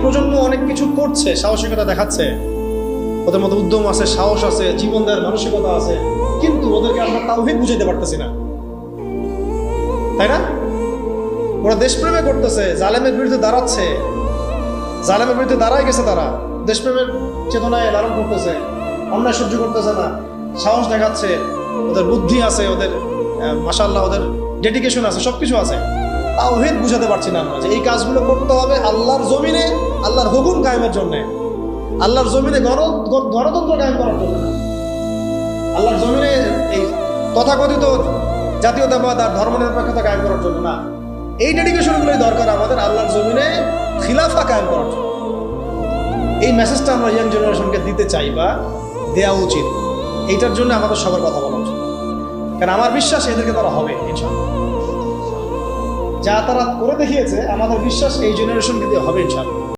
প্রজন্ম অনেক কিছু করছে, সাহসিকতা দেখাচ্ছে, ওদের মধ্যে উদ্যম আছে, সাহস আছে, জীবন দেওয়ার মানসিকতা আছে, কিন্তু ওদেরকে আমরা তাওহীদ বুঝাইতে পারতেছি না, তাই না? ওরা দেশপ্রেমে করতেছে, জালেমের বিরুদ্ধে দাঁড়াচ্ছে, জালেমের বিরুদ্ধে দাঁড়াই গেছে, তারা দেশপ্রেমের চেতনায় লালন করতেছে, অন্যায় সহ্য করতেছে না, সাহস দেখাচ্ছে, ওদের বুদ্ধি আছে, ওদের মাশাআল্লাহ ওদের ডেডিকেশন আছে, সবকিছু আছে। তাওহীদ বুঝাতে পারছি না আমরা যে এই কাজগুলো করতে হবে আল্লাহর জমিনে, আল্লাহর হুকুম কায়েমের জন্য, আল্লাহর জমিনে গণতন্ত্র কায়েম করার জন্য না, আল্লাহর জমিনে এই তথাকথিত জাতীয়তাবাদ আর ধর্মনিরপেক্ষতা কায়েম করার জন্য না। এই ডেডিকেশনগুলোই দরকার আমাদের আল্লাহর জমিনে খিলাফা কায়েম করার জন্য। এই মেসেজটা আমরা ইয়াং জেনারেশনকে দিতে চাই বা দেওয়া উচিত। এইটার জন্য আমাদের সবার কথা বলা উচিত, কারণ আমার বিশ্বাস এদেরকে তারা হবে ইনশাআল্লাহ। যা তারা করে দেখিয়েছে আমাদের বিশ্বাস এই জেনারেশনকে দিয়ে হবে ইনশাআল্লাহ।